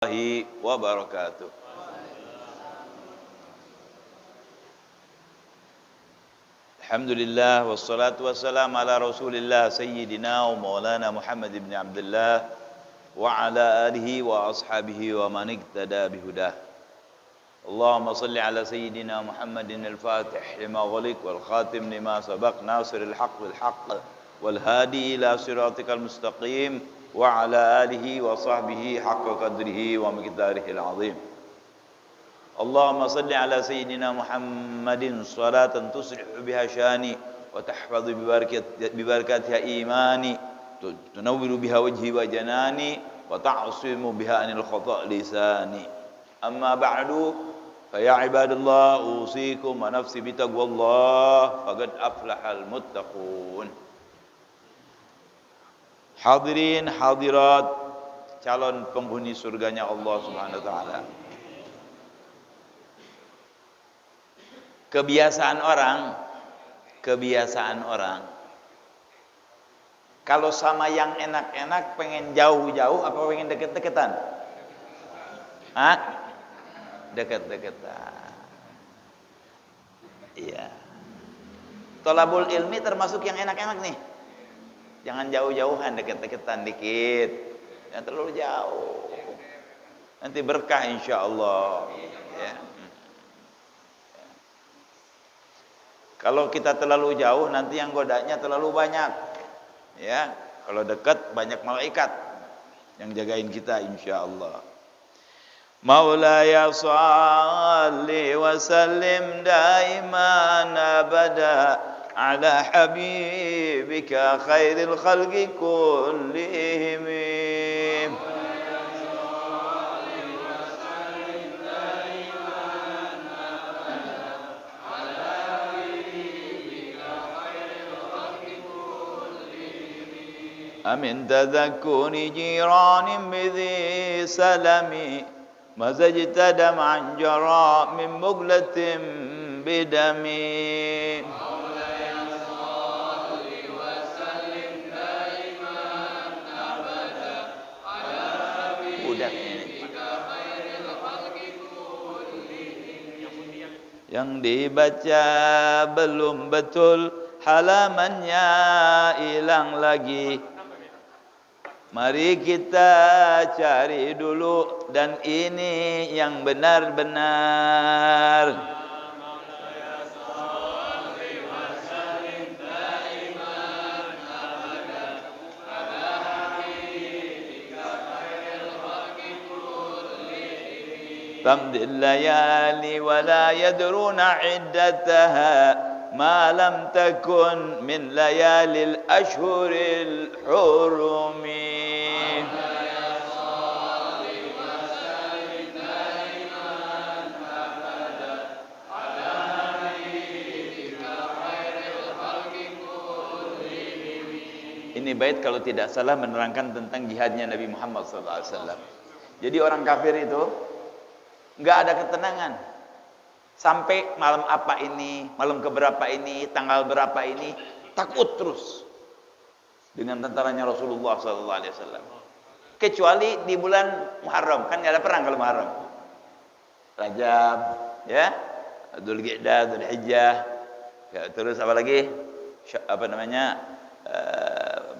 Warahmatullahi wabarakatuh. Alhamdulillah wassalatu wassalamu ala Rasulillah sayyidina wa maulana Muhammad ibn Abdullah wa ala alihi wa ashabihi wa man iktada bihudah. Allahumma salli ala sayyidina Muhammadin al-Fatih lima ghuliq wal khatim lima sabaq nasiril haqq bil haqq wal hadi ila siratikal mustaqim wa ala alihi wa sahbihi haqqa qadrihi wa miqdarihil azim. Allahumma salli ala sayyidina Muhammadin salatan tuslihu biha syani wa tahfadhu bi barakatiha imani tunawwiru biha wajhi wa janani wa ta'simu biha anil khata' lisani. Amma ba'du fa ya ibadallah usikum wa nafsi bi taqwallah faqad aflahal muttaqun. Hadirin hadirat calon penghuni surganya Allah Subhanahu wa taala. Kebiasaan orang kalau sama yang enak-enak pengen jauh-jauh apa pengen deket-deketan? Hah? Deket-deketan. Iya. Thalabul ilmi termasuk yang enak-enak nih. Jangan jauh-jauhan, deket-deketan dikit. Jangan terlalu jauh. Nanti berkah insyaallah. Ya. Kalau kita terlalu jauh nanti yang godanya terlalu banyak. Ya, kalau dekat banyak malaikat yang jagain kita insyaallah. Maulaya shalli wa sallim daiman abada ala habibika khairil khalqi kullihim. Amin tadhakkuri jiranin bidhi salami mazajta dam'an jara min muglatin bidami. Udah yang dibaca belum betul halamannya hilang lagi. Mari kita cari dulu dan ini yang benar-benar. Tamdil layali wa la yadruna iddataha ma lam takun min layalil ashhuril hurumi. Ini bait kalau tidak salah menerangkan tentang jihadnya Nabi Muhammad SAW. Jadi orang kafir itu nggak ada ketenangan sampai malam apa ini, malam keberapa ini, tanggal berapa ini, takut terus dengan tentaranya Rasulullah SAW. Kecuali di bulan Muharram, kan nggak ada perang kalau Muharram. Rajab, ya, Dzulqa'dah, Dzulhijjah, ya, terus apa lagi?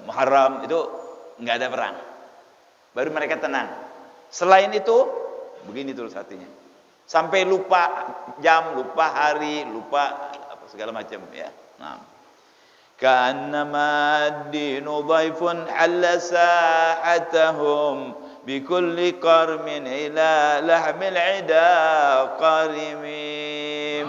Muharram itu nggak ada perang. Baru mereka tenang. Selain itu, begini terus hatinya. Sampai lupa jam, lupa hari, lupa apa segala macam ya. Nah. Ka'annama ad-dinu dhaifun halla sahatahum bikulli qarmin ila lahmil 'ida qarimim.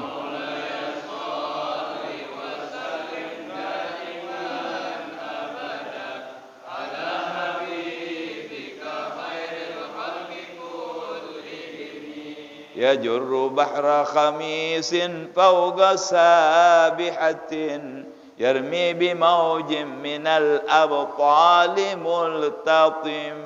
Yajurru bahra khamisin fawqa sabihatin yarmi bimawjin minal abtali multatimin.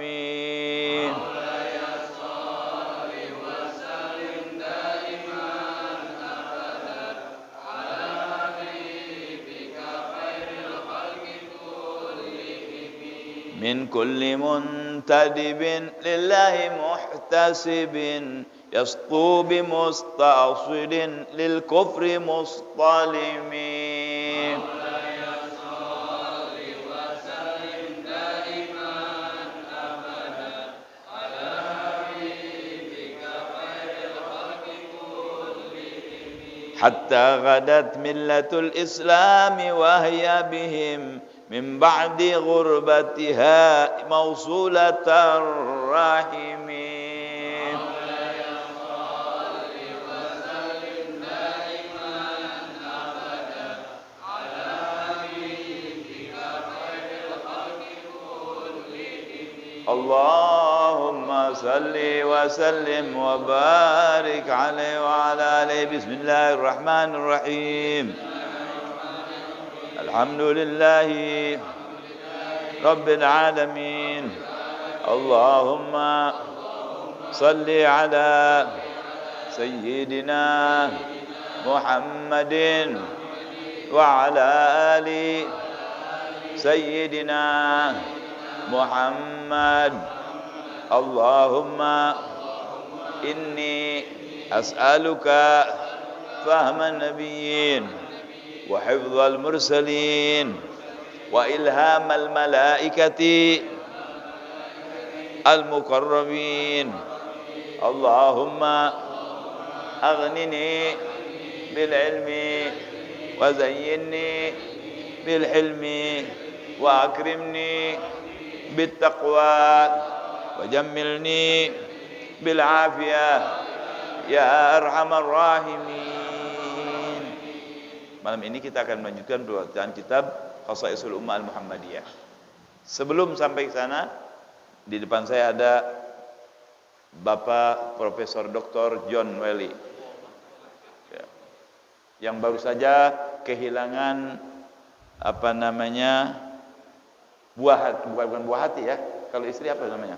من كل منتدب لله محتسب يسطو بمستأصل للكفر مصطلم حتى غدت ملة الإسلام وهي بهم من بعد غربتها موصولة الرحم اللهم صل وسلم وبارك عليه وعلى آله بسم الله الرحمن الرحيم الحمد لله رب العالمين اللهم صل على سيدنا محمد وعلى آل سيدنا محمد اللهم إني أسألك فهم النبيين وحفظ المرسلين وإلهام الملائكة المقربين اللهم أغنني بالعلم وزينني بالحلم وأكرمني بالتقوى وجملني بالعافية يا أرحم الراحمين. Malam ini kita akan melanjutkan bacaan kitab Khasaisul Ummah Al-Muhammadiyah. Sebelum sampai ke sana, di depan saya ada Bapak Profesor Dr. John Welly yang baru saja kehilangan bukan buah hati ya. Kalau istri apa namanya?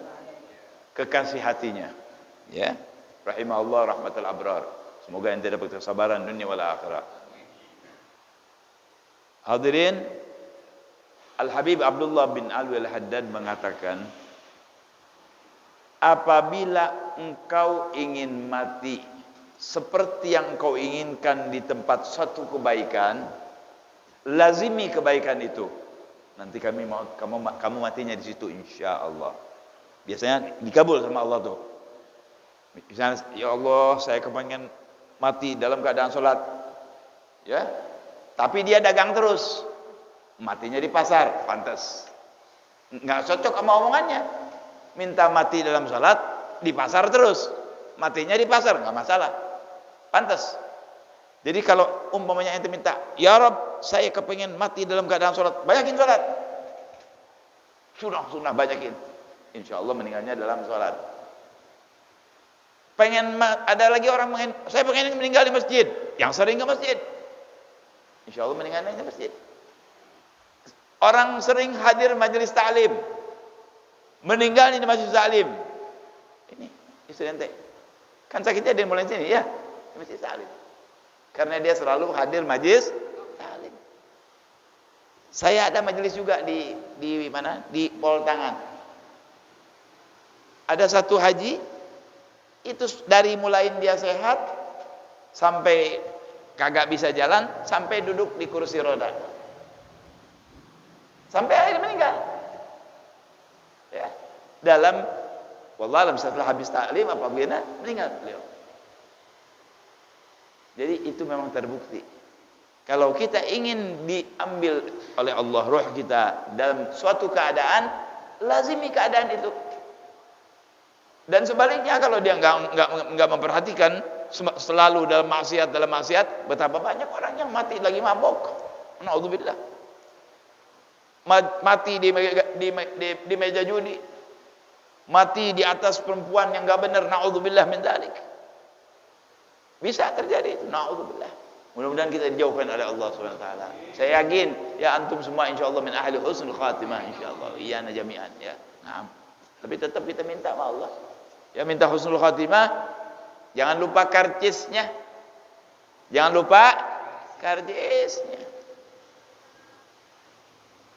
Kekasih hatinya. Ya. Rahimahullah rahmatul abrar. Semoga ente dapat kesabaran dunia wal akhirah. Hadirin, Al-Habib Abdullah bin Alwi Al-Haddad mengatakan, apabila engkau ingin mati seperti yang engkau inginkan di tempat suatu kebaikan, lazimi kebaikan itu. Nanti kamu matinya di situ insya Allah. Biasanya dikabul sama Allah tuh. Misalnya, ya Allah, saya kepengen mati dalam keadaan sholat, ya. Tapi dia dagang terus, matinya di pasar, pantas. Nggak cocok sama omongannya. Minta mati dalam sholat, di pasar terus, matinya di pasar, nggak masalah, pantas. Jadi kalau umpamanya ente minta, ya Rabb, saya kepengen mati dalam keadaan sholat, banyakin sholat. Sunnah banyakin. Insya Allah meninggalnya dalam sholat. Ada lagi orang saya pengen meninggal di masjid, yang sering ke masjid. Insya Allah meninggalnya di masjid. Orang sering hadir majelis ta'lim, meninggal di majelis ta'lim. Ini istri ente. Kan sakitnya dia mulai sini, ya, di majelis ta'lim. Karena dia selalu hadir majelis ta'lim. Saya ada majelis juga di mana? Di Pol Tangan. Ada satu haji, itu dari mulai dia sehat sampai kagak bisa jalan, sampai duduk di kursi roda, sampai akhirnya meninggal. Ya, wallahualam setelah habis taklim apabila meninggal beliau. Jadi itu memang terbukti. Kalau kita ingin diambil oleh Allah roh kita dalam suatu keadaan, lazimi keadaan itu. Dan sebaliknya kalau dia enggak memperhatikan, selalu dalam maksiat, betapa banyak orang yang mati lagi mabok. Naudzubillah. Mati di meja judi. Mati di atas perempuan yang enggak benar. Naudzubillah min dzalik. Bisa terjadi itu. Naudzubillah. Mudah-mudahan kita dijauhkan oleh Allah Subhanahu wa taala. Saya yakin ya antum semua insyaallah min ahli husnul khatimah insyaallah. Iyana jami'an ya. Naam. Tapi tetap kita minta sama Allah. Ya, minta husnul khatimah. Jangan lupa karcisnya. Jangan lupa karcisnya.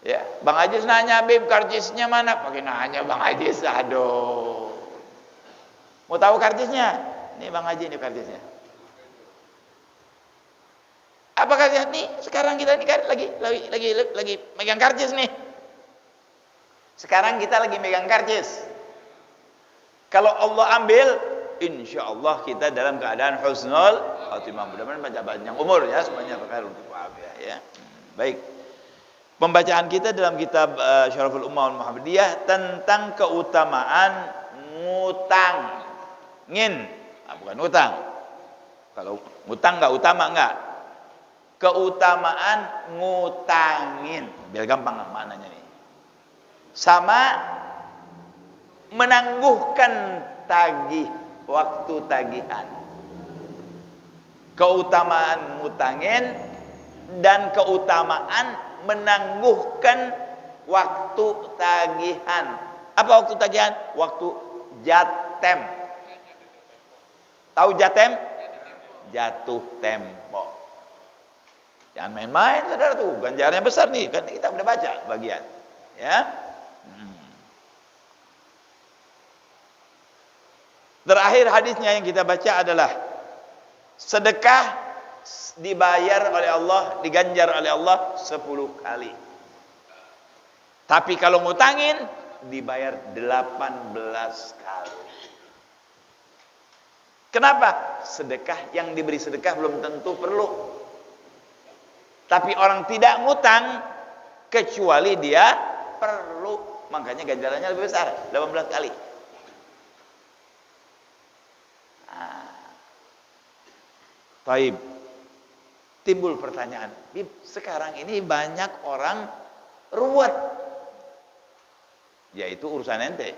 Ya, Bang Ajis nanya, Bib, karcisnya mana? Pakai nanya Bang Ajis, aduh. Mau tahu karcisnya? Nih Bang Haji, ini karcisnya. Apa karcisnya? Nih, sekarang kita nih kan lagi megang karcis nih. Sekarang kita lagi megang karcis. Kalau Allah ambil, insya Allah kita dalam keadaan husnul khotimah. Mudah-mudahan panjang umur ya, semuanya berkah untuk wa'afiyah ya. Baik. Pembacaan kita dalam kitab Syaraful Ummah Muhammadiyah tentang keutamaan ngutangin. Nah, bukan utang. Kalau ngutang enggak utama enggak. Keutamaan ngutangin. Biar gampang maknanya nih. Sama menangguhkan tagih waktu tagihan. Keutamaan ngutangin dan keutamaan menangguhkan waktu tagihan. Apa waktu tagihan? Waktu jatem. Tahu jatem? Jatuh tempo. Jangan main-main, saudara, tuh ganjarannya besar nih, kan kita udah baca bagian ya. Terakhir hadisnya yang kita baca adalah sedekah dibayar oleh Allah, diganjar oleh Allah 10 kali. Tapi kalau ngutangin dibayar 18 kali. Kenapa? Sedekah, yang diberi sedekah belum tentu perlu. Tapi orang tidak ngutang kecuali dia perlu. Makanya ganjarannya lebih besar, 18 kali. Taib. Timbul pertanyaan, Bib, sekarang ini banyak orang ruwet. Yaitu urusan ente.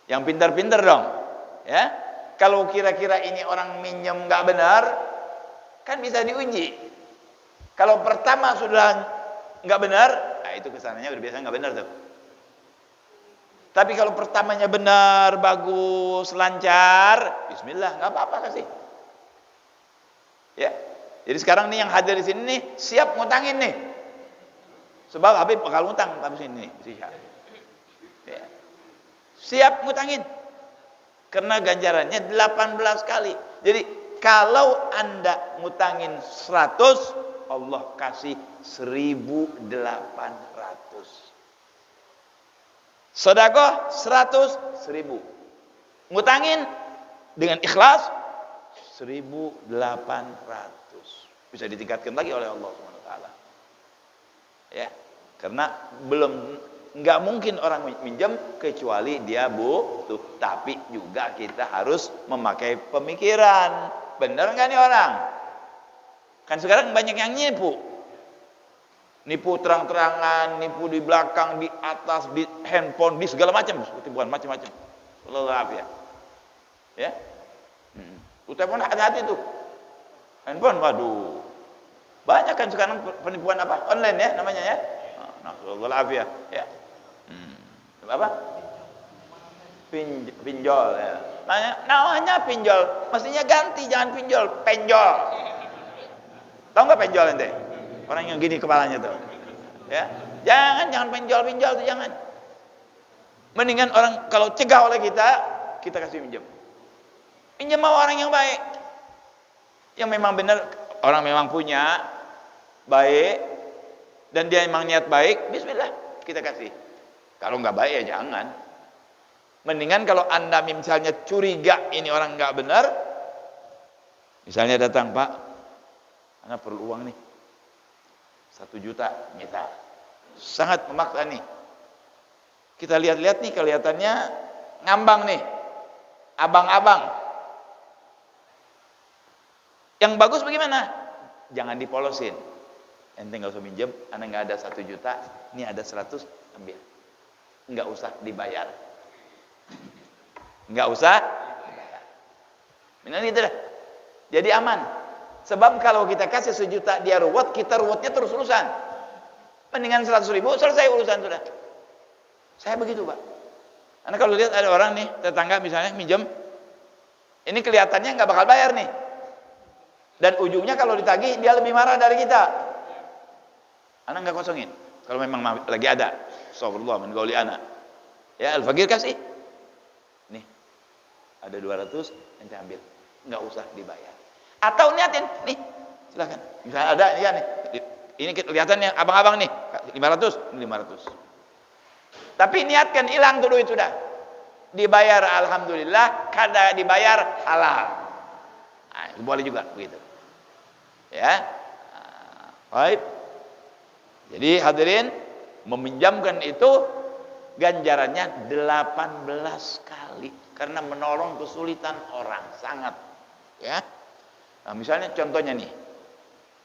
Yang pintar-pintar dong. Ya. Kalau kira-kira ini orang minjem nggak benar, kan bisa diuji. Kalau pertama sudah nggak benar, nah itu kesananya udah biasa nggak benar tuh. Tapi kalau pertamanya benar, bagus, lancar, bismillah, nggak apa-apa kasih. Ya. Jadi sekarang nih yang hadir di sini nih siap ngutangin nih. Sebab Habib bakal ngutang tapi sini nih. Ya. Siap ngutangin. Karena ganjarannya 18 kali. Jadi kalau Anda ngutangin 100, Allah kasih 1.800. Sedekah 100, 1.000. Ngutangin dengan ikhlas 1.800. Bisa ditingkatkan lagi oleh Allah SWT. Ya, karena nggak mungkin orang minjem kecuali dia butuh. Tapi juga kita harus memakai pemikiran. Bener nggak nih orang? Kan sekarang banyak yang nipu. Nipu terang-terangan, nipu di belakang, di atas, di handphone, di segala macam, tipuan macam-macam. Allah ya. Ya. Telepon hati-hati tuh. Handphone, waduh. Banyak kan sekarang penipuan apa? Online ya namanya ya. Nah, ya. Apa? Pinjol ya. Namanya pinjol, mestinya ganti, jangan pinjol, penjol. Tahu nggak penjol ente? Orang yang gini kepalanya tuh. Ya. Jangan penjol tuh jangan. Mendingan orang kalau cegah oleh kita kasih pinjam. Pinjam mau orang yang baik. Yang memang benar, orang memang punya baik dan dia memang niat baik, bismillah kita kasih. Kalau nggak baik ya jangan. Mendingan kalau Anda misalnya curiga ini orang nggak benar, misalnya datang, Pak, Anda perlu uang nih 1 juta, minta. Sangat memaksa nih. Kita lihat-lihat nih kelihatannya ngambang nih, abang-abang. Yang bagus bagaimana? Jangan dipolosin. Ente nggak usah minjem, Anda nggak ada 1 juta, ini ada 100, ambil. Nggak usah dibayar. Nggak usah dibayar. Benar gitu dah. Jadi aman. Sebab kalau kita kasih 1 juta dia ruwet, kita ruwetnya terus-terusan. Mendingan 100.000 selesai urusan sudah. Saya begitu, Pak. Karena kalau lihat ada orang nih, tetangga misalnya minjem, ini kelihatannya nggak bakal bayar nih. Dan ujungnya kalau ditagih dia lebih marah dari kita. Anak nggak kosongin. Kalau memang lagi ada. Astagfirullah min qauli ana. Ya, al-fakir kasih. Nih. Ada 200, ente ambil. Enggak usah dibayar. Atau niatin, nih. Silakan. Misalnya ada ya nih. Ini kelihatannya abang-abang nih, 500, 500. Tapi niatkan hilang tuh duit sudah. Dibayar alhamdulillah, kada dibayar halal. Nah, itu boleh juga begitu. Ya. Baik. Jadi hadirin, meminjamkan itu ganjarannya 18 kali karena menolong kesulitan orang, sangat. Ya. Nah, misalnya contohnya nih.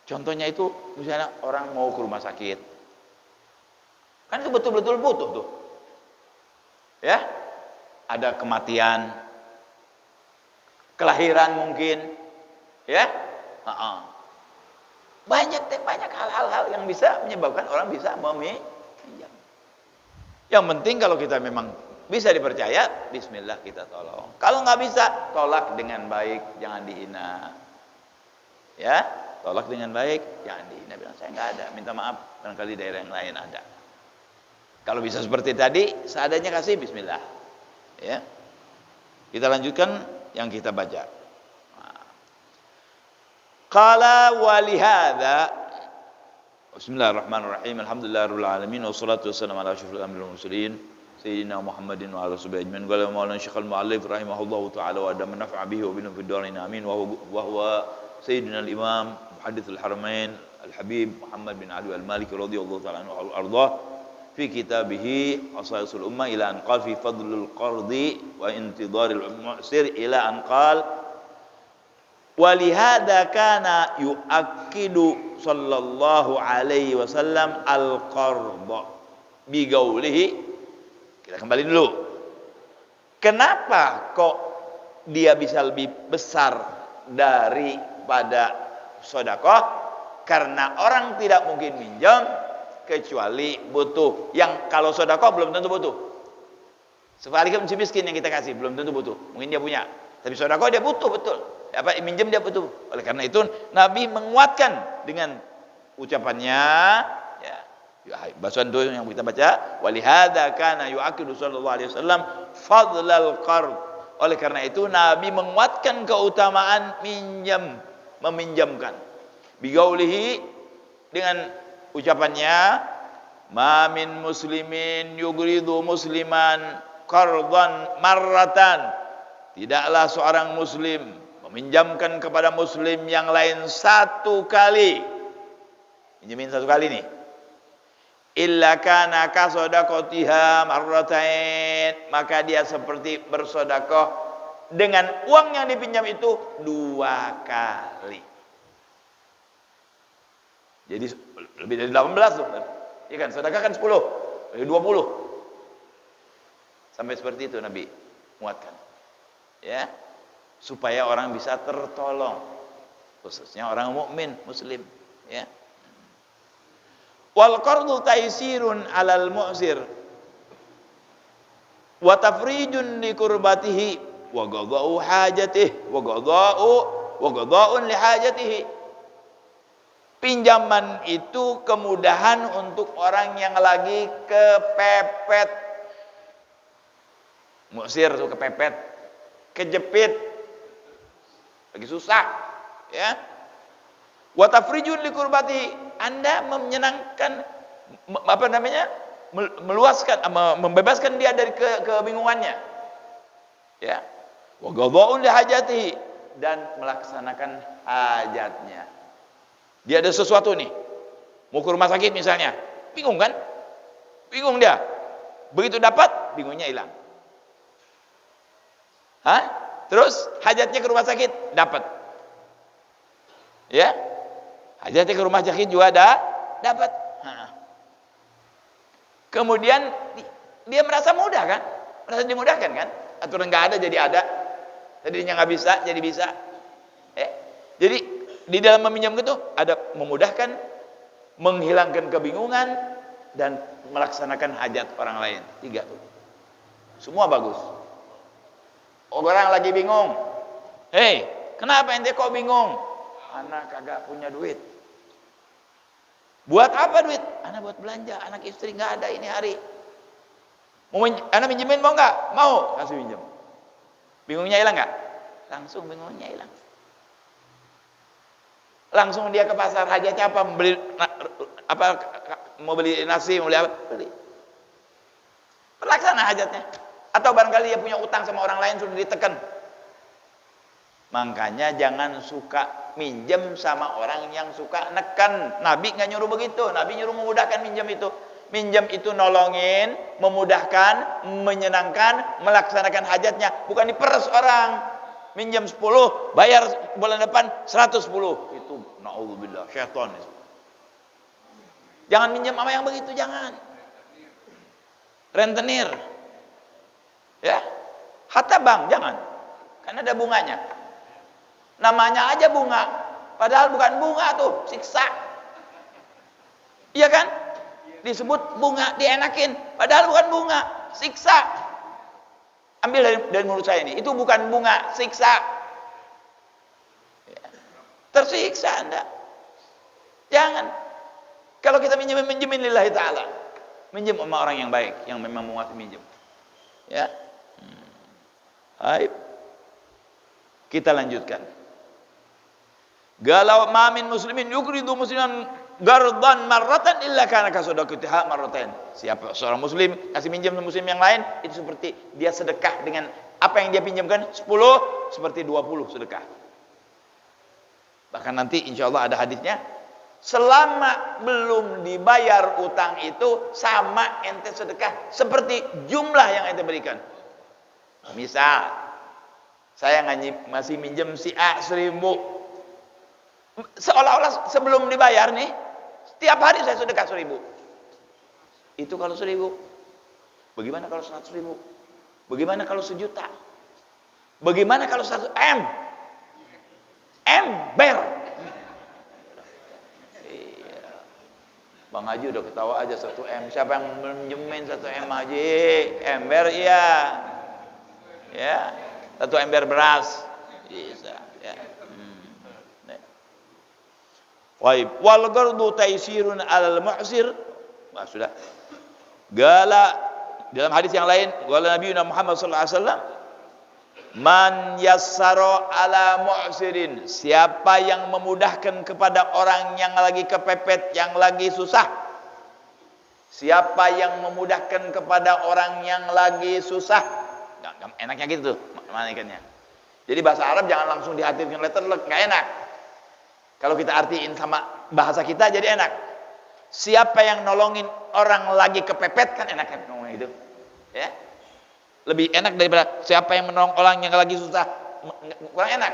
Contohnya itu misalnya orang mau ke rumah sakit. Kan itu betul-betul butuh tuh. Ya. Ada kematian, kelahiran mungkin. Ya. Banyak hal-hal yang bisa menyebabkan orang bisa meminjam. Yang penting kalau kita memang bisa dipercaya, bismillah kita tolong. Kalau nggak bisa, tolak dengan baik, jangan dihina. Ya, tolak dengan baik, jangan dihina. Bilang saya nggak ada, minta maaf. Barangkali daerah yang lain ada. Kalau bisa seperti tadi, seadanya kasih bismillah. Ya, kita lanjutkan yang kita baca. Qala walihada. Bismillahirrahmanirrahim. Alhamdulillahirabbil alamin wassalatu wassalamu ala asyrofil anbiya'i wal mursalin sayyidina Muhammadin wa ala sahbihi ajmain. Qala maulana Syekhul Mu'allif rahimahullahu taala wa adama naf'a bihi wa bina fid dharain amin. Wa huwa sayyidina al-imam muhaddits al-haramain al-habib Muhammad bin Ali al-Maliki radhiyallahu taala anhu al-ardhah fi kitabih Asaisul Ummah ila an qala fi fadlil qardi wa intidharil mu'sir ila an qala walihada kana yu'akkidu sallallahu alaihi wasallam al-qarda bigaulihi. Kita kembali dulu. Kenapa kok dia bisa lebih besar daripada sedekah? Karena orang tidak mungkin minjam kecuali butuh. Yang kalau sedekah belum tentu butuh. Sebaliknya si miskin yang kita kasih belum tentu butuh. Mungkin dia punya, tapi sedekah dia butuh betul. Apa minjem dia butuh. Oleh karena itu Nabi menguatkan dengan ucapannya, ya, bacaan itu yang kita baca, walihada kana yu'akidu sallallahu alaihi wasallam fadlal qard. Oleh karena itu Nabi menguatkan keutamaan meminjamkan. Bigaulihi, dengan ucapannya, ma min muslimin yugridu musliman qardan marratan. Tidaklah seorang muslim meminjamkan kepada muslim yang lain satu kali. Minjemin satu kali nih. Illa kana kasodaqatiha marratain, maka dia seperti bersedekah dengan uang yang dipinjam itu 2 kali. Jadi lebih dari 18 tuh. Iya kan, sedekah kan 10, lebih 20. Sampai seperti itu Nabi muatkan. Ya. Supaya orang bisa tertolong, khususnya orang mukmin muslim, ya. Wal qardu taysirun 'alal mu'sir wa tafrijun li kurbatihi wa qada'u hajatihi wa qada'un li hajatihi. Pinjaman itu kemudahan untuk orang yang lagi kepepet. Mu'sir itu kepepet, kejepit, lagi susah, ya. Wa tafrijun li kurbati, Anda menyenangkan, meluaskan, membebaskan dia dari kebingungannya, ya. Wa qada'un li hajatihi, dan melaksanakan hajatnya. Dia ada sesuatu nih, mau ke rumah sakit misalnya, bingung kan? Bingung dia. Begitu dapat, bingungnya hilang. Terus hajatnya ke rumah sakit dapat, ya, hajatnya ke rumah sakit juga dapat. Kemudian dia merasa mudah kan, merasa dimudahkan kan, aturan nggak ada jadi ada, tadinya nggak bisa jadi bisa. Jadi di dalam meminjam itu ada memudahkan, menghilangkan kebingungan, dan melaksanakan hajat orang lain. 3 tuh, semua bagus. Orang lagi bingung, hei, kenapa ente kok bingung? Anak kagak punya duit. Buat apa duit? Anak buat belanja, anak istri nggak ada ini hari. Anak minjemin mau nggak? Mau, kasih pinjam. Bingungnya hilang nggak? Langsung bingungnya hilang. Langsung dia ke pasar, hajatnya apa? Mau beli nasi, mau beli apa? Beli. Terlaksana hajatnya. Atau barangkali dia punya utang sama orang lain sudah ditekan. Makanya jangan suka minjem sama orang yang suka neken. Nabi nggak nyuruh begitu. Nabi nyuruh memudahkan minjem itu. Minjem itu nolongin, memudahkan, menyenangkan, melaksanakan hajatnya. Bukan diperes orang. Minjem 10, bayar bulan depan 110. Itu na'udzubillah, syaitan itu. Jangan minjem sama yang begitu, jangan. Rentenir. Ya. Hatta bank, jangan. Karena ada bunganya. Namanya aja bunga. Padahal bukan bunga tuh, siksa. Iya kan? Disebut bunga, dienakin. Padahal bukan bunga, siksa. Ambil dari mulut saya ini. Itu bukan bunga, siksa. Ya. Tersiksa Anda. Jangan. Kalau kita minjemin lillahi ta'ala. Minjem sama orang yang baik, yang memang menguasai minjem. Ya. Baik. Kita lanjutkan. Galau mamin muslimin yukridu musliman gardan marratan illa kana kasodaqatiha marratain. Siapa seorang muslim kasih minjem muslim yang lain, itu seperti dia sedekah dengan apa yang dia pinjamkan 10 seperti 20 sedekah. Bahkan nanti insyaallah ada hadisnya, selama belum dibayar utang itu sama ente sedekah seperti jumlah yang ente berikan. Misal saya masih minjem si A 1000, seolah-olah sebelum dibayar nih, setiap hari saya sedekah 1000. Itu kalau 1000. Bagaimana kalau 100.000? Bagaimana kalau 1.000.000? Bagaimana kalau 1 M? Ember. Iya. Bang Haji udah ketawa aja 1 M. Siapa yang minjemin 1 M Haji? Ember iya. Ya. 1 ember beras. Bisa, ya. Waib wal gardu taysirun alal mu'sir. Nah, sudah. Gala dalam hadis yang lain, gala Nabi Muhammad sallallahu alaihi wasallam, man yassara ala mu'sirin, siapa yang memudahkan kepada orang yang lagi kepepet, yang lagi susah. Siapa yang memudahkan kepada orang yang lagi susah. Enaknya gitu manikannya. Jadi bahasa Arab jangan langsung diartikan letter enggak enak. Kalau kita artiin sama bahasa kita jadi enak. Siapa yang nolongin orang lagi kepepet, kan enak kan ngomong itu. Ya. Lebih enak daripada siapa yang menolong orang yang lagi susah. Kurang enak.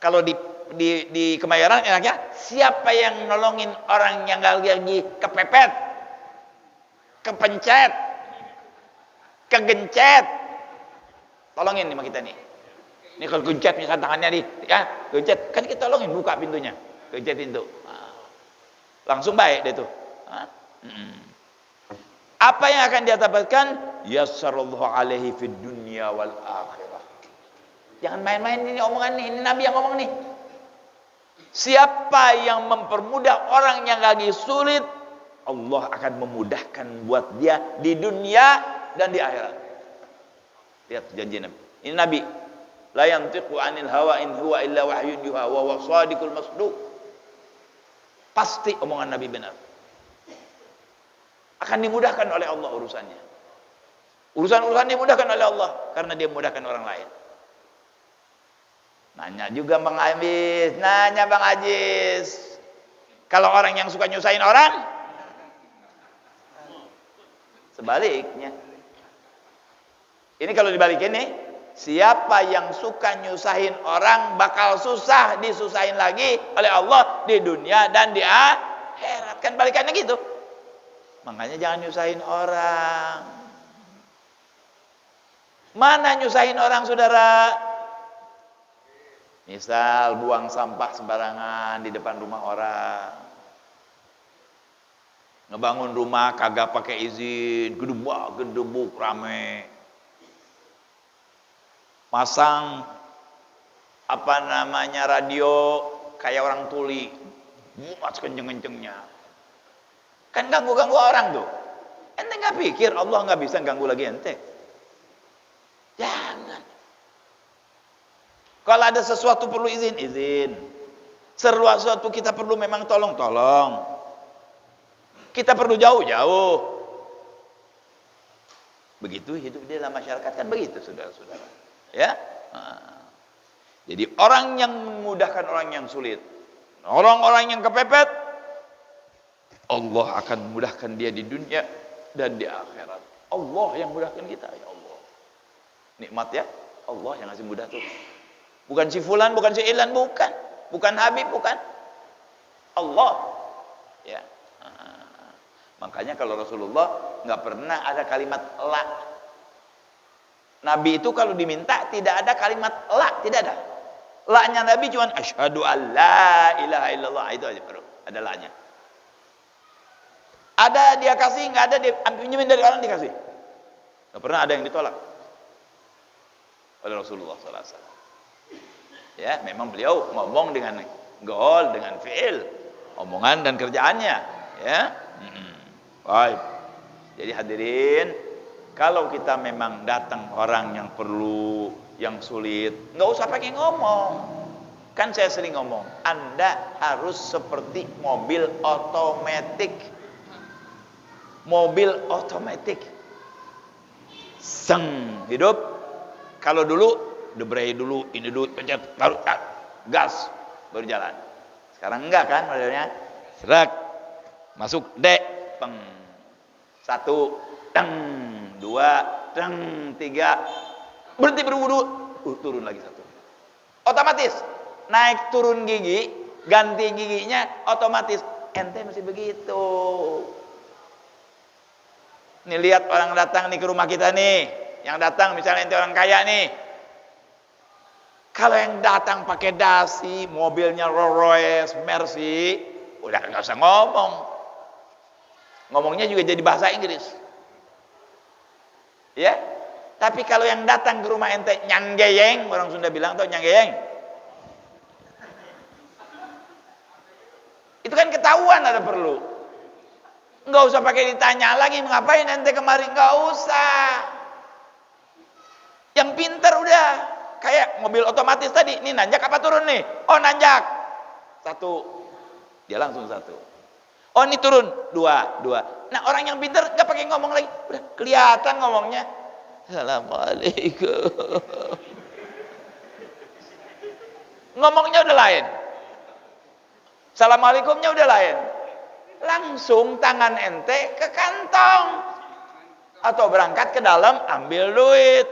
Kalau di Kemayoran enaknya siapa yang nolongin orang yang lagi kepepet, kepencet, kegencet. Tolongin nih sama kita nih. Ini kalau gencet misalkan tangannya nih, ya, gencet, kan kita tolongin buka pintunya, gencet pintu. Nah, langsung baik deh tuh. Nah, apa yang akan dia dapatkan? Yassarallahu alaihi fid dunya wal akhirah. Jangan main-main ini omongan nih, ini Nabi yang ngomong nih. Siapa yang mempermudah orang yang lagi sulit, Allah akan memudahkan buat dia di dunia dan di akhirat. Lihat janji Nabi. Ini Nabi. La yantiqu 'anil hawa in huwa illa wahyun yuha wa huwa shadiqul masduq. Pasti omongan Nabi benar. Akan dimudahkan oleh Allah urusannya. Urusan-urusan dimudahkan oleh Allah karena dia memudahkan orang lain. Nanya juga Bang Ajis, nanya Bang Ajis. Kalau orang yang suka nyusahin orang, sebaliknya. Ini kalau dibalikin nih, siapa yang suka nyusahin orang bakal susah disusahin lagi oleh Allah di dunia dan di akhirat. Kan balikannya gitu. Makanya jangan nyusahin orang. Mana nyusahin orang, saudara? Misal buang sampah sembarangan di depan rumah orang. Ngebangun rumah kagak pakai izin, gedebuk rame. Masang radio kayak orang tuli, muat kenceng-kencengnya. Kan ganggu-ganggu orang tuh. Ente nggak pikir Allah nggak bisa ganggu lagi ente? Jangan. Kalau ada sesuatu perlu izin, izin. Sesuatu kita perlu memang tolong. Kita perlu jauh. Begitu hidup di dalam masyarakat kan begitu, saudara-saudara. Ya. Jadi orang yang memudahkan orang yang sulit, orang-orang yang kepepet, Allah akan memudahkan dia di dunia dan di akhirat. Allah yang mudahkan kita, ya Allah. Nikmat ya, Allah yang ngasih mudah tuh. Bukan si fulan, bukan si ilan, bukan Habib, bukan. Allah. Ya. Makanya kalau Rasulullah nggak pernah ada kalimat la. Nabi itu kalau diminta tidak ada kalimat la, tidak ada. La-nya Nabi cuma asyhadu alla ilaha illallah, itu aja baru ada la-nya. Ada dia kasih, nggak ada dia pinjemin dari orang dikasih. Nggak pernah ada yang ditolak oleh Rasulullah SAW. Ya, memang beliau ngomong dengan gaul, dengan fi'il, omongan dan kerjaannya. Ya. Baik. Jadi hadirin, kalau kita memang datang orang yang perlu, yang sulit, nggak usah pakai ngomong. Kan saya sering ngomong, Anda harus seperti mobil otomatis. Mobil otomatis. Hidup. Kalau dulu, debrei dulu, ini dulu, pencet, taruh, gas, baru jalan. Sekarang enggak kan modelnya? Serak, masuk, peng. 1, deng, 2, deng, 3, berhenti berwudu, turun lagi 1. Otomatis, naik turun gigi, ganti giginya otomatis. Ente masih begitu. Nih lihat orang datang nih ke rumah kita nih, yang datang misalnya ente orang kaya nih. Kalau yang datang pakai dasi, mobilnya Rolls Royce, Mercy, udah nggak usah ngomong. Ngomongnya juga jadi bahasa Inggris. Ya. Tapi kalau yang datang ke rumah ente nyanggeyeng, orang Sunda bilang tuh nyanggeyeng. Itu kan ketahuan ada perlu. Enggak usah pakai ditanya lagi, ngapain ente kemari, enggak usah. Yang pintar udah kayak mobil otomatis tadi, ini nanjak apa turun nih? Oh, nanjak. 1. Dia langsung 1. Oh, ini turun 2. Nah, orang yang pintar gak pakai ngomong lagi, udah kelihatan ngomongnya. Assalamualaikum. Ngomongnya udah lain. Assalamualaikumnya udah lain. Langsung tangan ente ke kantong atau berangkat ke dalam ambil duit.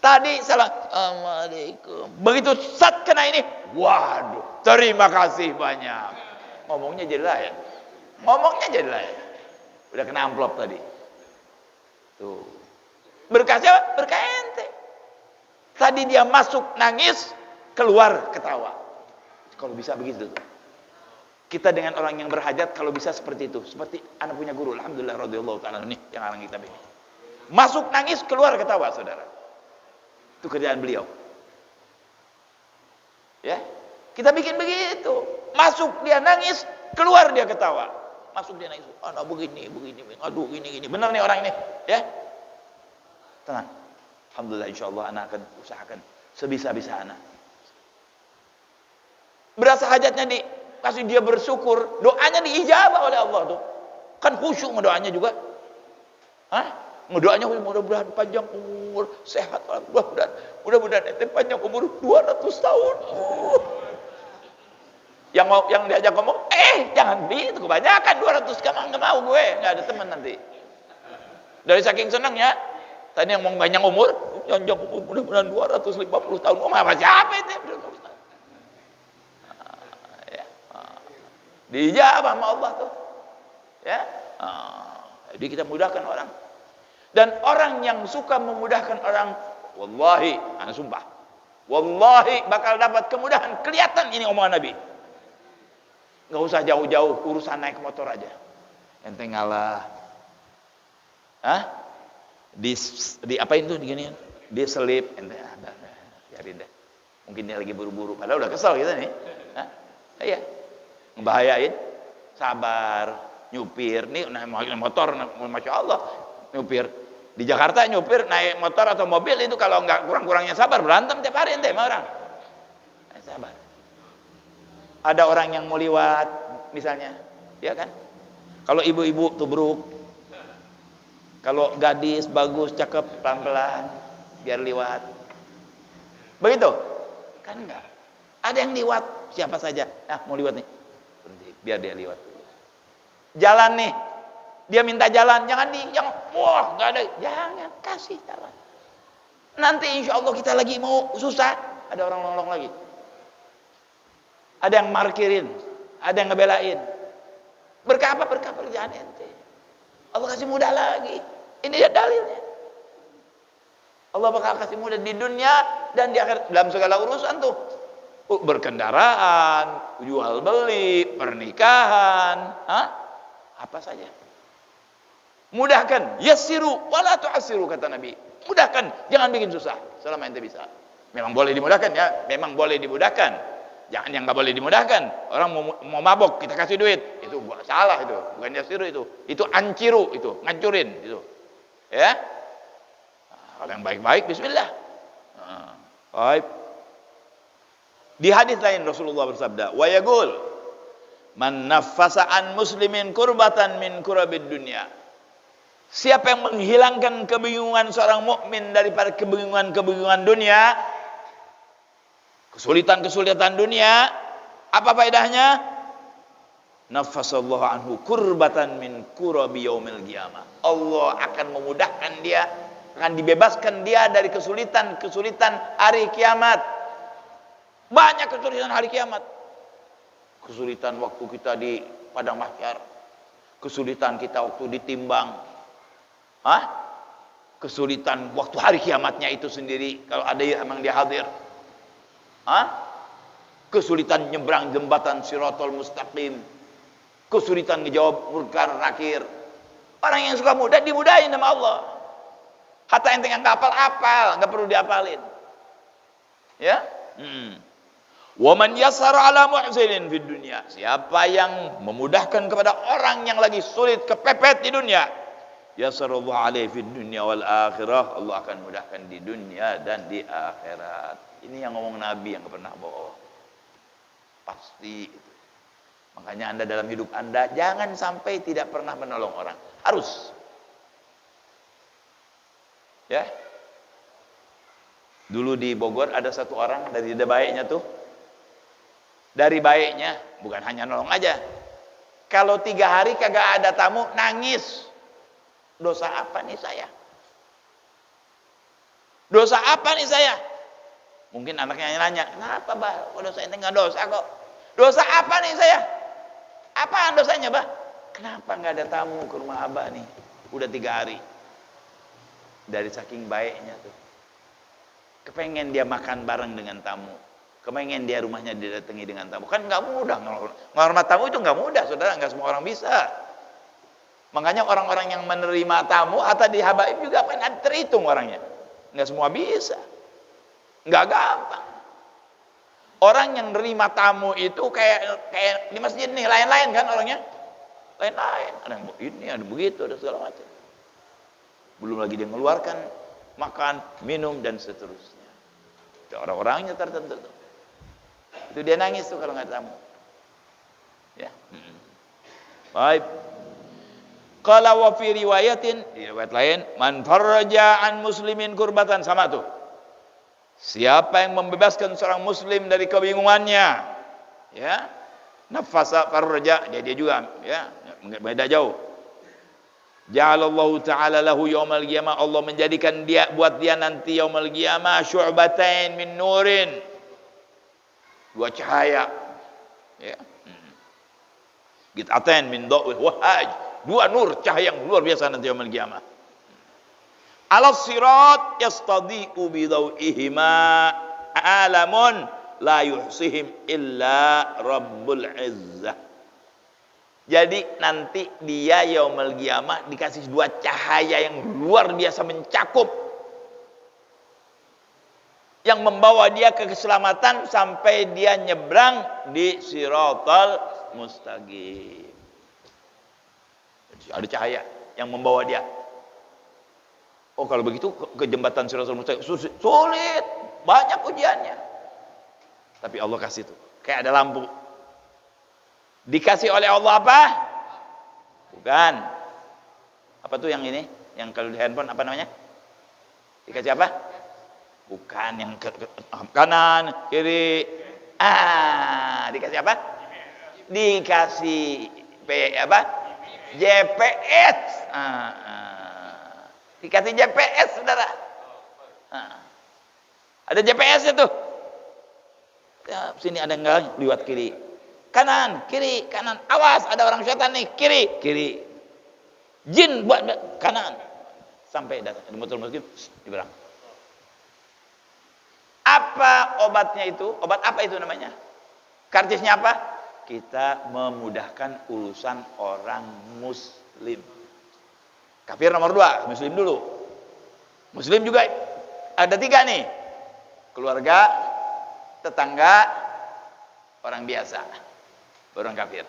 Tadi Assalamualaikum. Begitu sat kena ini, waduh, terima kasih banyak. Ngomongnya jadi lain. Udah kena amplop tadi. Tuh. Berkahnya berkah ente. Tadi dia masuk nangis, keluar ketawa. Kalau bisa begitu. Kita dengan orang yang berhajat kalau bisa seperti itu. Seperti anak punya guru, alhamdulillah radhiyallahu taala nih yang alang kitab ini. Masuk nangis, keluar ketawa, saudara. Itu kerjaan beliau. Ya, kita bikin begitu. Masuk dia nangis, keluar dia ketawa. Masuk dia nangis, anak begini, aduh gini. Benar nih orang ini, ya. Tenang. Alhamdulillah, insyaallah anak akan usahakan sebisa-bisa anak. Berasa hajatnya dikasih, dia bersyukur, doanya diijabah oleh Allah tuh. Kan khusyuk doanya juga. Hah? Doanya mudah-mudahan panjang umur, sehat, mudah-mudahan ente panjang umur 200 tahun. Yang diajak ngomong, jangan gitu, kebanyakan 200, nggak mau gue, nggak ada teman nanti. Dari saking senangnya, tadi yang mau panjang umur, mudah-mudahan 250 tahun. Oh, apa siapa itu? Dijabah sama Allah tuh. Ya. Jadi kita mudahkan orang. Dan orang yang suka memudahkan orang, wallahi, ana sumpah, wallahi bakal dapat kemudahan. Kelihatan ini omongan Nabi. Nggak usah jauh-jauh, urusan naik motor aja. Ente ngalah. Hah? Di apain tuh diginiin? Dia selip, ente biarin deh. Mungkin dia lagi buru-buru, padahal udah kesel kita nih. Hah? Iya. Ngebahayain. sabar, nyupir. Nih naik motor, masya Allah, nyupir. Di Jakarta nyupir naik motor atau mobil itu kalau nggak kurang-kurangnya sabar, berantem tiap hari ente sama orang. Sabar. Ada orang yang mau liwat misalnya, ya kan? Kalau ibu-ibu tubruk, kalau gadis bagus, cakep, pelan-pelan, biar liwat. Begitu? Kan enggak. Ada yang liwat, siapa saja. Mau liwat nih. Berhenti, biar dia liwat. Jalan nih. Dia minta jalan, jangan wah, enggak ada. Jangan, kasih jalan. Nanti insya Allah kita lagi mau susah, ada orang nolong lagi. Ada yang markirin, ada yang ngebelain. Berkah apa? Berkah kerjaan ente. Allah kasih mudah lagi. Ini dia dalilnya. Allah bakal kasih mudah di dunia dan di akhirat dalam segala urusan tuh. Berkendaraan, jual beli, pernikahan, apa saja. Mudahkan, yassiru wala tu'assiru kata Nabi. Mudahkan, jangan bikin susah selama ente bisa. Memang boleh dimudahkan ya, memang boleh dimudahkan. Jangan yang nggak boleh dimudahkan. Orang mau mabok kita kasih duit, itu salah itu, bukan yassiru itu. Itu anciru itu, ngancurin itu. Ya. Kalau yang baik-baik bismillah. Baik. Di hadis lain Rasulullah bersabda, "Wa yaqul man naffasa an muslimin kurbatan min kurabid dunya." Siapa yang menghilangkan kebingungan seorang mukmin daripada kebingungan dunia, kesulitan-kesulitan dunia, apa faedahnya? Naffasallahu anhu kurbatan min kurabi yaumil qiyamah. Allah akan memudahkan dia, akan dibebaskan dia dari kesulitan-kesulitan hari kiamat. Banyak kesulitan hari kiamat. Kesulitan waktu kita di padang mahsyar. Kesulitan kita waktu ditimbang. Kesulitan waktu hari kiamatnya itu sendiri kalau ada yang emang dia hadir. Kesulitan nyebrang jembatan Shiratal Mustaqim. Kesulitan ngejawab munkar nakir. Orang yang suka mudah dimudahin sama Allah. Hatta ente yang hafal apal, enggak perlu diapalin. Ya? Wa man yassara ala muhsinin fid dunya. Siapa yang memudahkan kepada orang yang lagi sulit kepepet di dunia, yassarallahu alaihi fid dunya wal akhirah. Allah akan mudahkan di dunia dan di akhirat. Ini yang ngomong Nabi yang pernah bohong. Pasti. Makanya Anda dalam hidup Anda jangan sampai tidak pernah menolong orang. Harus. Ya. Dulu di Bogor ada satu orang dari baiknya tuh. Dari baiknya, bukan hanya nolong aja. Kalau 3 hari kagak ada tamu, nangis. Dosa apa nih saya? Dosa apa nih saya? Mungkin anaknya nanya, kenapa bah? Kok dosa ini nggak dosa kok? Dosa apa nih saya? Apaan dosanya bah? Kenapa nggak ada tamu ke rumah abah nih? Udah 3 hari. Dari saking baiknya tuh. Kepengen dia makan bareng dengan tamu. Kepengen dia rumahnya didatangi dengan tamu. Kan nggak mudah. Ngehormat tamu itu nggak mudah, saudara. Nggak semua orang bisa. Makanya orang-orang yang menerima tamu atau di habaib juga kan terhitung orangnya. Nggak semua bisa. Nggak gampang. Orang yang nerima tamu itu kayak di masjid nih, lain-lain kan orangnya. Lain-lain. Ada yang ini, ada begitu, ada segala macam. Belum lagi dia mengeluarkan makan, minum, dan seterusnya. Itu orang-orangnya tertentu tuh. Itu dia nangis tuh kalau nggak ada tamu. Ya. Baik. Qala wa fi riwayatin, di riwayat lain, man farraja an muslimin kurbatan, sama tuh. Siapa yang membebaskan seorang muslim dari kebingungannya, ya. Nafasa farraja, dia juga, ya, beda jauh. Ja'alallahu ta'ala lahu yaumal qiyamah, Allah menjadikan dia buat dia nanti yaumul qiyamah syu'batain min nurin. 2 cahaya. Ya. Qit'atain min dhaw'il wahaj. 2 nur cahaya yang luar biasa nanti yaumul qiyamah. Alas sirat yastadi'u bi dhaw'ihima alamun la yuhsihim illa rabbul izzah. Jadi nanti dia yaumul qiyamah dikasih 2 cahaya yang luar biasa mencakup, yang membawa dia ke keselamatan sampai dia nyebrang di Shiratal Mustaqim. Ada cahaya yang membawa dia. Oh kalau begitu ke jembatan Siratul Mustaqim sulit, banyak ujiannya. Tapi Allah kasih tuh, kayak ada lampu. Dikasih oleh Allah apa? Bukan. Apa tuh yang ini? Yang kalau di handphone apa namanya? Dikasih apa? Bukan yang ke kanan, kiri. Dikasih apa? Dikasih apa? GPS. Dikasih GPS, saudara. Ada GPS-nya tuh. Ya, sini ada enggak lewat kiri. Kanan, kiri, kanan. Awas, ada orang setan nih. Kiri, kiri. Jin buat kanan. Sampai datang di motor masjid diberang. Apa obatnya itu? Obat apa itu namanya? Karcisnya apa? Kita memudahkan urusan orang muslim. Kafir nomor 2, muslim dulu. Muslim juga ada 3 nih. Keluarga, tetangga, orang biasa, orang kafir.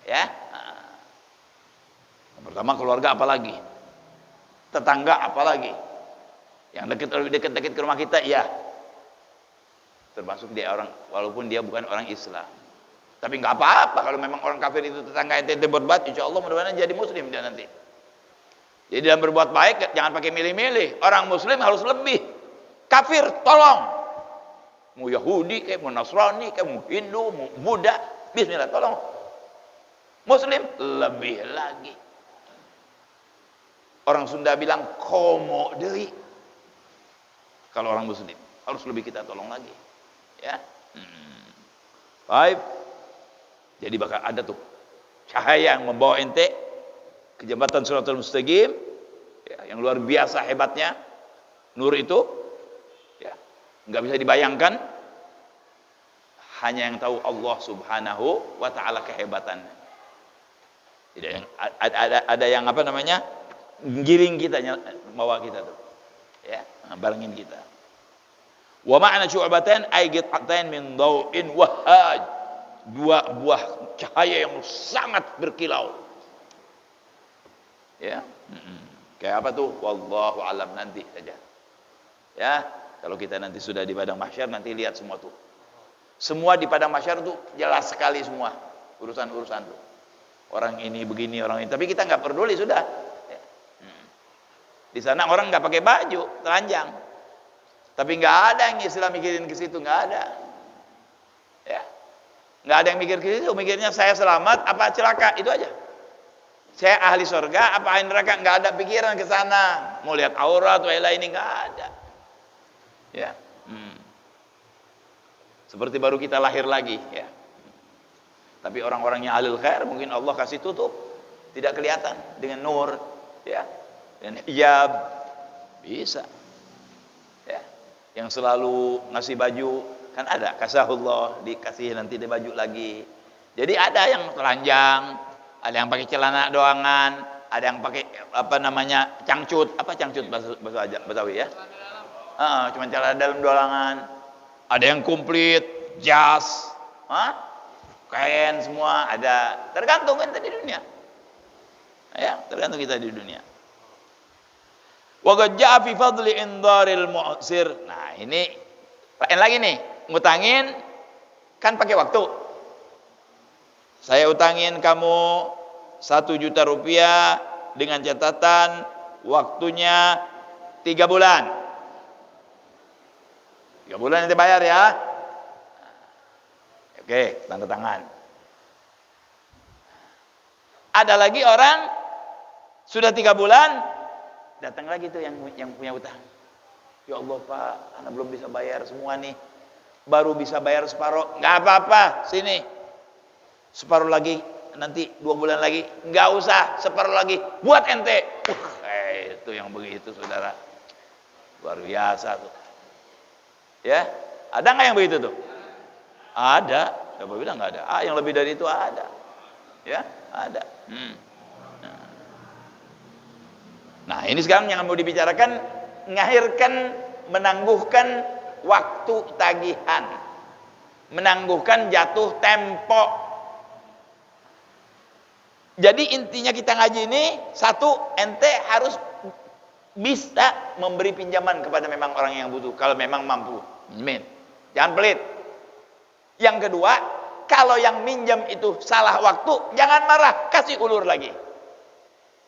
Ya. Pertama keluarga apalagi? Tetangga apalagi? Yang dekat ke rumah kita, ya. Termasuk dia orang, walaupun dia bukan orang Islam. Tapi nggak apa-apa kalau memang orang kafir itu tetangga ente berbuat, insya Allah mudah-mudahan jadi muslim dia nanti. Jadi dalam berbuat baik jangan pakai milih-milih. Orang muslim harus lebih. Kafir tolong. Mau Yahudi kayak mau Nasrani kayak mau Hindu mau Buddha, bismillah tolong. Muslim lebih lagi. Orang Sunda bilang komo deui. Kalau orang muslim harus lebih kita tolong lagi. Ya. Baik. Jadi bakal ada tuh cahaya yang membawa ente ke jembatan Siratul Mustaqim, ya, yang luar biasa hebatnya nur itu, ya, nggak bisa dibayangkan, hanya yang tahu Allah Subhanahu wa Ta'ala kehebatannya. Tidak yang ada yang apa namanya giring kita, bawa kita tuh, ya, barengin kita. Wa ma'na syu'batain ay qit'atain min dhau'in wahaj, 2 buah cahaya yang sangat berkilau. Ya, kayak apa tuh? Wallahu alam, nanti saja. Ya, kalau kita nanti sudah di padang mahsyar nanti lihat semua tuh. Semua di padang mahsyar tuh jelas sekali semua urusan-urusan tuh. Orang ini begini, orang ini. Tapi kita nggak peduli sudah. Ya. Di sana orang nggak pakai baju, telanjang. Tapi nggak ada yang Islam mikirin ke situ, nggak ada. Ya, nggak ada yang mikir ke situ. Mikirnya saya selamat apa celaka, itu aja. Saya ahli surga apa ahli neraka, nggak ada pikiran ke sana. Mau lihat aurat atau lain ini nggak ada. Ya. Seperti baru kita lahir lagi, ya. Tapi orang-orangnya ahlul khair mungkin Allah kasih tutup, tidak kelihatan dengan nur, ya. Dan hijab bisa. Ya. Yang selalu ngasih baju kan ada kasahullah, dikasih nanti dia baju lagi. Jadi ada yang telanjang, ada yang pakai celana doangan, ada yang pakai apa namanya cangcut, apa cangcut bahasa Betawi ya? Cuma celana dalam doangan. Ada yang komplit, jas, kain semua ada. Tergantung kita di dunia. Ya, tergantung kita di dunia. Wa qad ja'a fi fadli indaril mu'sir. Nah, ini lain lagi nih, ngutangin kan pakai waktu. Saya utangin kamu 1 juta rupiah dengan catatan waktunya 3 bulan. 3 bulan nanti bayar ya. Oke, tanda tangan. Ada lagi orang sudah 3 bulan datang lagi tuh yang punya utang. Ya Allah Pak, anak belum bisa bayar semua nih. Baru bisa bayar separuh. Nggak apa-apa, sini. Separuh lagi, nanti 2 bulan lagi. Nggak usah, separuh lagi. Buat ente. Itu yang begitu saudara. Luar biasa tuh. Ya, ada nggak yang begitu tuh? Ada. Siapa bilang nggak ada? Yang lebih dari itu ada. Ya, ada. Nah, ini sekarang yang mau dibicarakan, mengakhirkan, menangguhkan waktu tagihan, menangguhkan jatuh tempo. Jadi intinya kita ngaji ini, satu, ente harus bisa memberi pinjaman kepada memang orang yang butuh, kalau memang mampu. Amin. Jangan pelit. Yang kedua, kalau yang minjam itu salah waktu, jangan marah, kasih ulur lagi.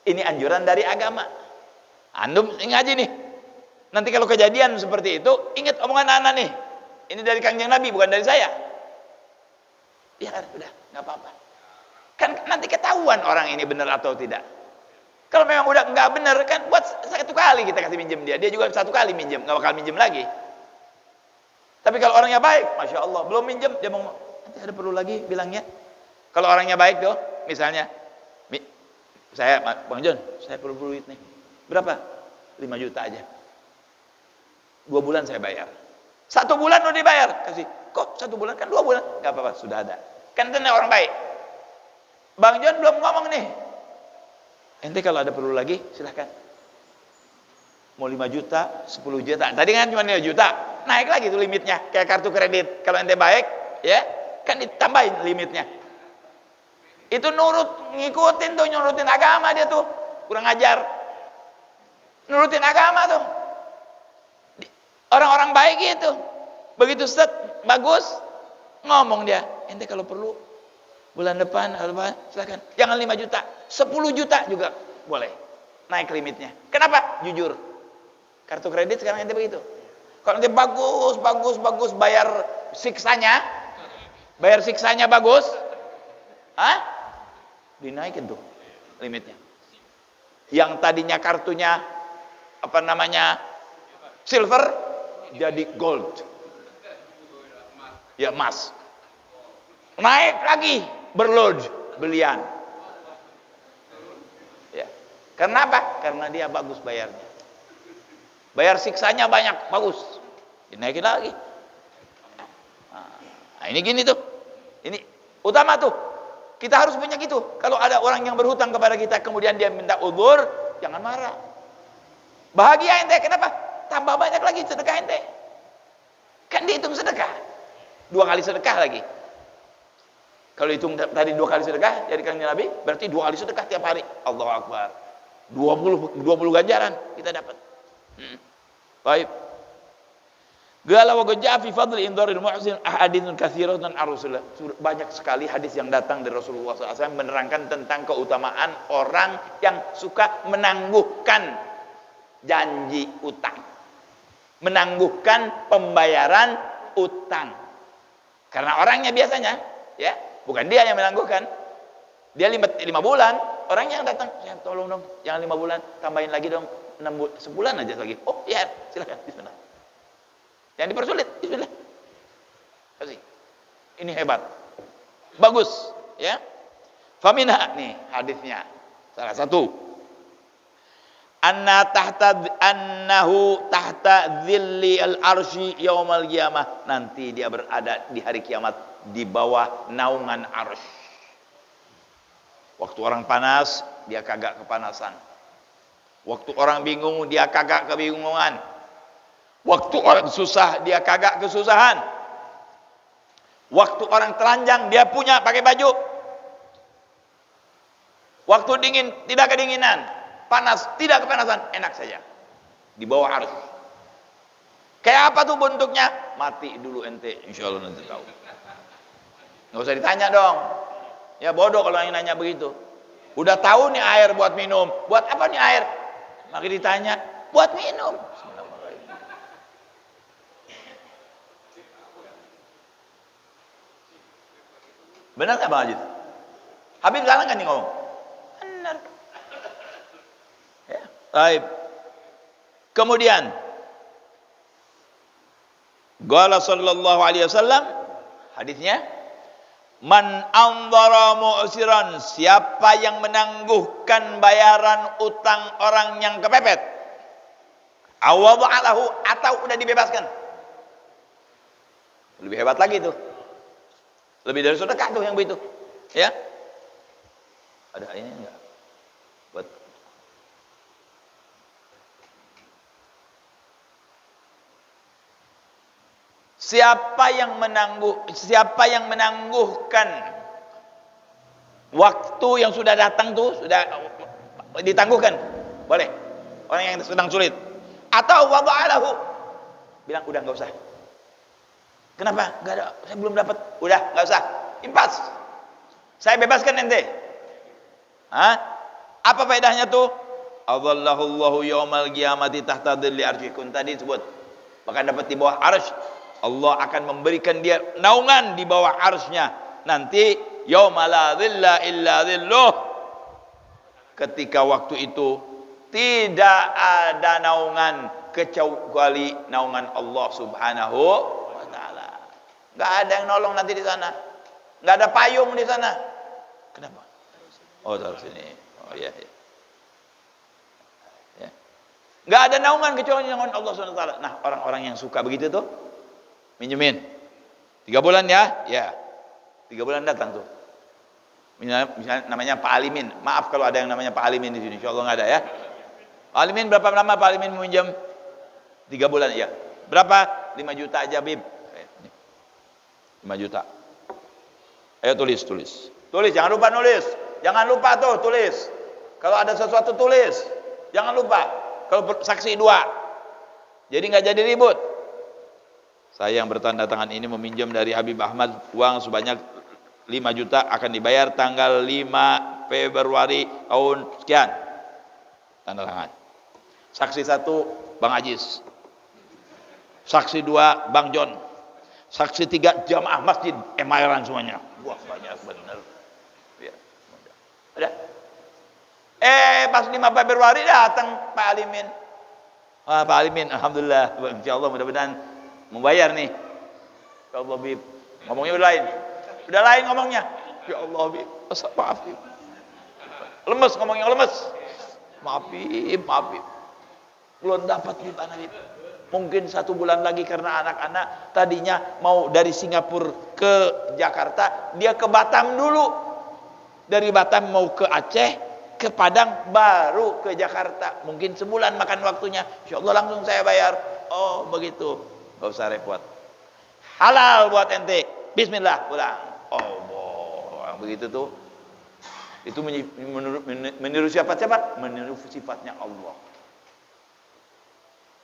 Ini anjuran dari agama. Antum ngaji nih. Nanti kalau kejadian seperti itu, ingat omongan anak nih. Ini dari Kanjeng Nabi, bukan dari saya. Biar, udah, nggak apa-apa. Kan nanti ketahuan orang ini benar atau tidak. Kalau memang udah nggak benar, kan buat satu kali kita kasih minjem dia. Dia juga satu kali minjem, nggak bakal minjem lagi. Tapi kalau orangnya baik, Masya Allah, belum minjem, dia mau, nanti ada perlu lagi bilangnya. Kalau orangnya baik tuh, misalnya, saya, Bang John, saya perlu duit nih. Berapa? 5 juta aja. 2 bulan saya bayar. 1 bulan udah dibayar, kasih. Kok 1 bulan? Kan 2 bulan. Gak apa-apa, sudah ada. Kan itu orang baik. Bang John belum ngomong nih. Ente kalau ada perlu lagi, silahkan. Mau 5 juta, 10 juta. Tadi kan cuma 5 juta. Naik lagi tuh limitnya. Kayak kartu kredit. Kalau ente baik, ya, kan ditambahin limitnya. Itu nurut, ngikutin tuh, nurutin agama dia tuh. Kurang ajar. Nurutin agama tuh. Orang-orang baik gitu. Begitu set, bagus, ngomong dia. Ente kalau perlu, bulan depan, silakan. Jangan 5 juta, 10 juta juga boleh. Naik limitnya. Kenapa? Jujur. Kartu kredit sekarang ente begitu. Kalau ente bagus, bayar siksanya bagus, dinaikin tuh limitnya. Yang tadinya kartunya silver jadi gold, ya emas, naik lagi berload belian, ya. Karena apa? Karena dia bagus bayarnya, bayar siksanya banyak, bagus, dinaikin lagi. Nah, ini gini tuh, ini utama tuh. Kita harus punya gitu. Kalau ada orang yang berhutang kepada kita, kemudian dia minta uzur, jangan marah. Bahagia ente, kenapa? Tambah banyak lagi sedekah ente. Kan dihitung sedekah. 2 kali sedekah lagi. Kalau hitung tadi 2 kali sedekah, jadi Kanjeng Nabi, berarti 2 kali sedekah tiap hari. Allahu Akbar. 20 ganjaran kita dapat. Baik. Gala wa ja'a fi fadli indharil muhsin ahaditsun katsiratun ar-Rasulullah. Banyak sekali hadis yang datang dari Rasulullah SAW menerangkan tentang keutamaan orang yang suka menangguhkan janji utang, menangguhkan pembayaran utang. Karena orangnya biasanya, ya, bukan dia yang menangguhkan. Dia 5 bulan, orangnya yang datang, "Ya, tolong dong, jangan 5 bulan, tambahin lagi dong, 6 bulan, sebulan aja lagi." Oh, ya, silakan, bismillah. Yang dipersulit, bismillah. Kasih. Ini hebat. Bagus, ya. Faminha nih hadisnya. Salah satu. Annahu tahta dhilli al-arsy yaumal qiyamah. Nanti dia berada di hari kiamat di bawah naungan arsy. Waktu orang panas, dia kagak kepanasan. Waktu orang bingung, dia kagak kebingungan. Waktu orang susah, dia kagak kesusahan. Waktu orang telanjang, dia punya pakai baju. Waktu dingin, tidak kedinginan. Panas, tidak kepanasan, enak saja. Di bawah arus. Kayak apa tuh bentuknya? Mati dulu ente, insya Allah nanti tahu. Nggak usah ditanya dong. Ya bodoh kalau yang nanya begitu. Udah tahu nih air buat minum. Buat apa nih air? Maka ditanya, buat minum. Benar nggak Bang Ajit? Habib salah kan nih ngomong? Benar. Ya, baik. Kemudian, Qala sallallahu alaihi wasallam, hadisnya, man andhara mu'siran, siapa yang menangguhkan bayaran utang orang yang kepepet, awada'alahu, atau udah dibebaskan. Lebih hebat lagi tuh. Lebih dari sedekah tuh yang begitu. Ya. Ada ini enggak? Buat siapa yang menangguhkan Waktu yang sudah datang tuh sudah ditangguhkan, boleh. Orang yang sedang sulit. Atau wada'alahu, bilang udah nggak usah. Kenapa? Nggak ada, saya belum dapat. Udah nggak usah. Impas. Saya bebaskan ente. Hah? Apa faedahnya tuh? Adallahullahu yaumal qiyamati tahta dhilli arsyikun, tadi sebut. Maka dapat di bawah arsy. Allah akan memberikan dia naungan di bawah arsy-Nya. Nanti yauma la dhilla illa dhilluh. Ketika waktu itu tidak ada naungan kecuali naungan Allah Subhanahu wa taala. Enggak ada yang nolong nanti di sana. Enggak ada payung di sana. Kenapa? Oh, taruh sini. Oh iya, iya. Ya. Enggak ada naungan kecuali naungan Allah Subhanahu wa taala. Nah, orang-orang yang suka begitu tuh minjemin. 3 bulan ya? Ya. 3 bulan datang tuh. Misalnya namanya Pak Alimin. Maaf kalau ada yang namanya Pak Alimin di sini. Insyaallah enggak ada ya. Pak Alimin berapa lama Pak Alimin meminjam? 3 bulan ya. Berapa? 5 juta aja, Bib. 5 juta. Ayo tulis. Tulis, jangan lupa nulis. Jangan lupa tuh tulis. Kalau ada sesuatu tulis. Jangan lupa. Kalau saksi 2. Jadi nggak jadi ribut. Saya yang bertanda tangan ini meminjam dari Habib Ahmad uang sebanyak 5 juta akan dibayar tanggal 5 Februari tahun sekian. Tanda tangan. Saksi 1 Bang Ajis. Saksi 2 Bang John. Saksi 3 jamaah masjid Emaran semuanya. Wah, banyak bener. Ya, ada. Pas 5 Februari datang Pak Alimin. Pak Alimin, alhamdulillah, insyaallah mudah-mudahan membayar nih. Ya Allah, Bib. Ngomongnya udah lain. Udah lain ngomongnya. Ya Allah, Bib. Maaf, Bib. Lemes ngomongnya, lemes. Maaf, Bib. Belum dapat Bib, anak Bib. Mungkin 1 bulan lagi karena anak-anak tadinya mau dari Singapura ke Jakarta, dia ke Batam dulu. Dari Batam mau ke Aceh, ke Padang, baru ke Jakarta. Mungkin sebulan makan waktunya. Insyaallah langsung saya bayar. Oh, begitu. Gak usah repot. Halal buat ente. Bismillah, pulang. Oh, begitu tuh. Itu meniru siapa? Meniru sifatnya Allah.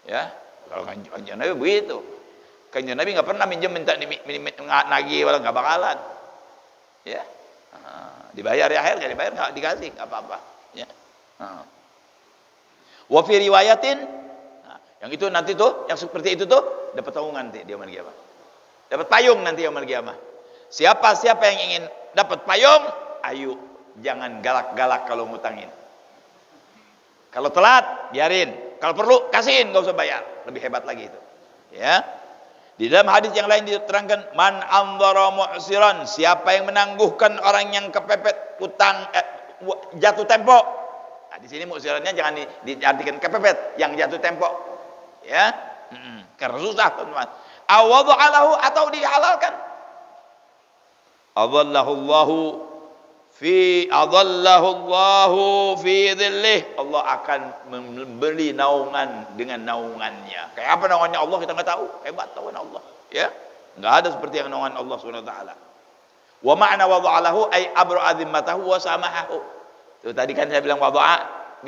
Ya. Kalau kanjeng Nabi begitu. Kanjeng Nabi nggak pernah minta nagih, walau nggak bakalan. Ya, dibayar ya akhir, nggak dibayar nggak dikasih, nggak apa-apa. Ya. Wa fi riwayatin, yang itu nanti tuh, yang seperti itu tuh dapat taungan nanti dia yaumul qiyamah. Dapat payung nanti yaumul qiyamah. Siapa yang ingin dapat payung, ayo jangan galak-galak kalau ngutangin. Kalau telat, biarin. Kalau perlu, kasihin, gak usah bayar. Lebih hebat lagi itu. Ya. Di dalam hadis yang lain diterangkan, man anzara mu'siran, siapa yang menangguhkan orang yang kepepet utang jatuh tempo. Nah, di sini mu'sirannya jangan diartikan kepepet, yang jatuh tempo. Ya. Karena susah, teman-teman. Awadha'alahu, atau dihalalkan. Adallahullahu fi dhillih. Allah akan memberi naungan dengan naungannya. Kayak apa naungannya Allah kita nggak tahu. Hebat naungan Allah, ya. Nggak ada seperti yang naungan Allah Subhanahu wa taala. Wa ma'na wada'alahu ay abra'a dhimmatahu wa samahahu. Itu tadi kan saya bilang wada'a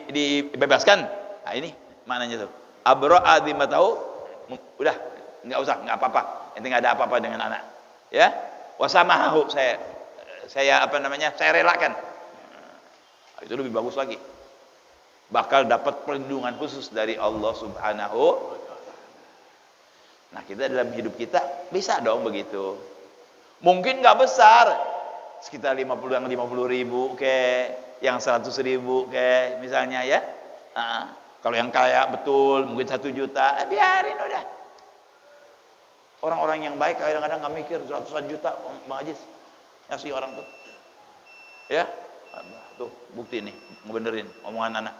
dibebaskan. Nah, ini maknanya tuh. Abra'a dhimmatahu, udah nggak usah, nggak apa-apa. Ente nggak ada apa-apa dengan anak. Ya. Wa samahahu, saya relakan. Nah, itu lebih bagus lagi. Bakal dapat perlindungan khusus dari Allah Subhanahu. Nah, kita dalam hidup kita bisa dong begitu. Mungkin nggak besar, sekitar 50 ribu yang 100 ribu misalnya ya. Kalau yang kaya betul mungkin 1 juta, biarin udah. Orang-orang yang baik kadang-kadang nggak mikir 100 juta, Bang Ajis. Ngasih orang tuh, ya, tuh bukti nih, ngebenerin omongan anak.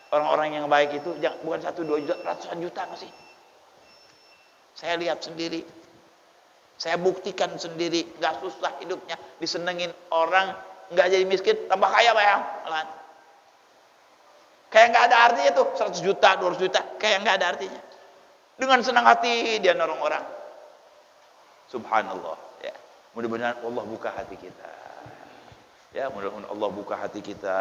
Orang-orang yang baik itu bukan 1-2 juta, ratusan juta ngasih. Saya lihat sendiri, saya buktikan sendiri, nggak susah hidupnya, disenengin orang, nggak jadi miskin, tambah kaya bayang, malahan. Kayak nggak ada artinya tuh, 100 juta, 200 juta, kayak nggak ada artinya. Dengan senang hati dia nolong orang. Subhanallah. Ya. Mudah-mudahan Allah buka hati kita. Ya, mudah-mudahan Allah buka hati kita,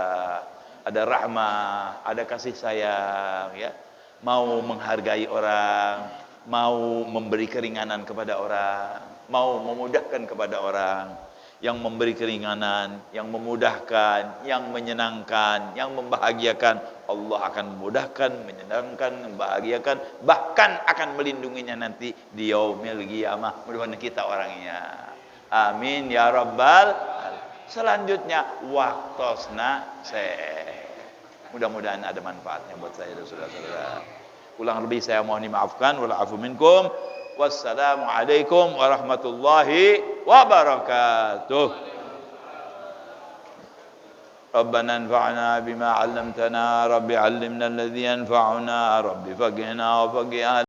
ada rahmah, ada kasih sayang, ya. Mau menghargai orang, mau memberi keringanan kepada orang, mau memudahkan kepada orang. Yang memberi keringanan, yang memudahkan, yang menyenangkan, yang membahagiakan, Allah akan memudahkan, menyenangkan, membahagiakan, bahkan akan melindunginya nanti di yaumil qiyamah. Mudah-mudahan kita orangnya. Amin ya rabbal alamin. Selanjutnya waktosna mudah-mudahan ada manfaatnya buat saya dan saudara-saudara. Kurang lebih saya mohon dimaafkan. Wa'afu minkum. Wassalamualaikum warahmatullahi wabarakatuh. ربنا انفعنا بما علمتنا رب علمنا الذي ينفعنا رب فقهنا وفقه